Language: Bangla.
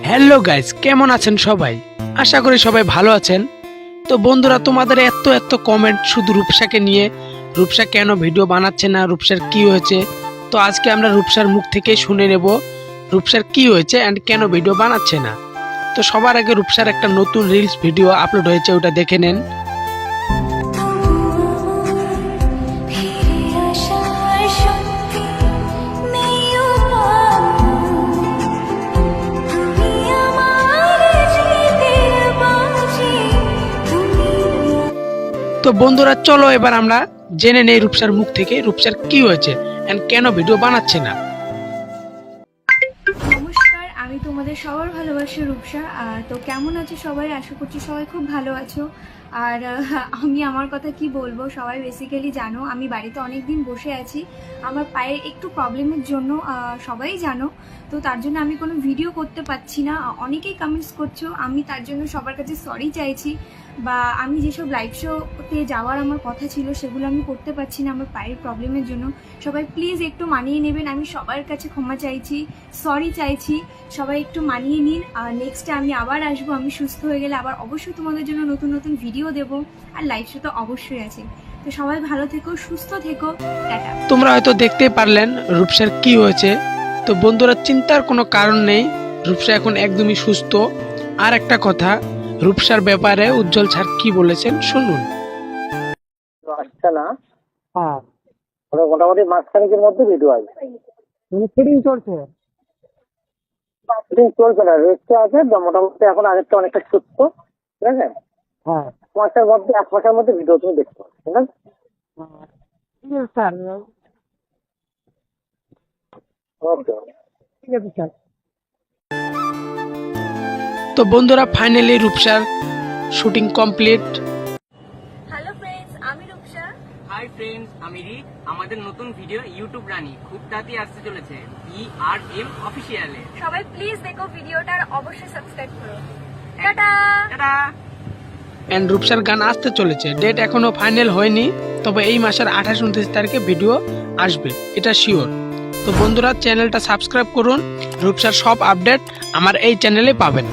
হ্যালো গাইস, কেমন আছেন সবাই? আশা করি সবাই ভালো আছেন। তো বন্ধুরা, তোমাদের এত কমেন্ট শুধু রূপসাকে নিয়ে, রূপসা কেন ভিডিও বানাচ্ছে না, রূপসার কি হয়েছে। তো আজকে আমরা রূপসার মুখ থেকে শুনে নেব রূপসার কি হয়েছে এন্ড কেন ভিডিও বানাচ্ছে না। তো সবার আগে রূপসার একটা নতুন রিলস ভিডিও আপলোড হয়েছে, ওটা দেখে নেন। তো বন্ধুরা, চলো এবার আমরা জেনে নেই রূপসার মুখ থেকে রূপসার কি হয়েছে এন্ড কেন ভিডিও বানাচ্ছে না। নমস্কার, আমি তোমাদের সবার ভালোবাসি রূপসা। তো কেমন আছো সবাই? আশা করছি সবাই খুব ভালো আছো। আর আমি আমার কথা কি বলবো, সবাই বেসিক্যালি জানো আমি বাড়িতে অনেক দিন বসে আছি। আমার পায়ের একটু প্রবলেমের জন্য সবাই জানো, তো তার জন্য আমি কোনো ভিডিও করতে পারছি না। অনেকেই কমেন্টস করছো, আমি তার জন্য সবার কাছে সরি চাইছি। বা আমি যেসব লাইভ শোতে যাওয়ার আমার কথা ছিল সেগুলো আমি করতে পারছি না আমার পায়ের প্রবলেমের জন্য। সবাই প্লিজ একটু মানিয়ে নেবেন, আমি সবার কাছে ক্ষমা চাইছি, সরি চাইছি। সবাই একটু মানিয়ে নিন। আর নেক্সটে আমি আবার আসবো, আমি সুস্থ হয়ে গেলে আবার অবশ্যই তোমাদের জন্য নতুন নতুন ভিডিও দেবো। আর লাইভ শো তো অবশ্যই আছে। তো সবাই ভালো থেকো, সুস্থ থেকো, টাটা। তোমরা হয়তো দেখতেই পারলেন রূপসার কি হয়েছে। তো বন্ধুরা, চিন্তার কোনো কারণ নেই, রূপসা এখন একদমই সুস্থ। আর একটা কথা, রূপসার ব্যাপারে উজ্জ্বল স্যার কি বলেছেন শুনুন। আসছে না, হ্যাঁ, মোটামুটি মাসখানেকের মধ্যে ভিডিও আসবে। ফিটিং চলছে, ফিটিং চলছে না, রেস্টে আছে। মোটামুটি এখন আগেরটা অনেকটা সুস্থ, ঠিক আছে। হ্যাঁ এক মাসের মধ্যে ভিডিও তুমি দেখতে পাবে, ঠিক আছে। স্যার, ওকে, ঠিক আছে স্যার। তো বন্ধুরা, ফাইনালি রূপসার শুটিং কমপ্লিট। হ্যালো ফ্রেন্ডস, আমি রূপসা। হাই ফ্রেন্ডস, আমি রিক। আমাদের নতুন ভিডিও ইউটিউব রানি খুব তাড়াতাড়ি আসতে চলেছে BRM অফিসিয়ালে। সবাই প্লিজ দেখো ভিডিওটা, আর অবশ্যই সাবস্ক্রাইব করো। টাটা। টাটা। এন্ড রূপসার গান আসতে চলেছে, ডেট এখনো ফাইনাল হয়নি, তবে এই মাসের 28-29 তারিখে ভিডিও আসবে, এটা শিওর। তো বন্ধুরা, চ্যানেলটা সাবস্ক্রাইব করুন, রূপসার সব আপডেট আমার এই চ্যানেলে পাবেন।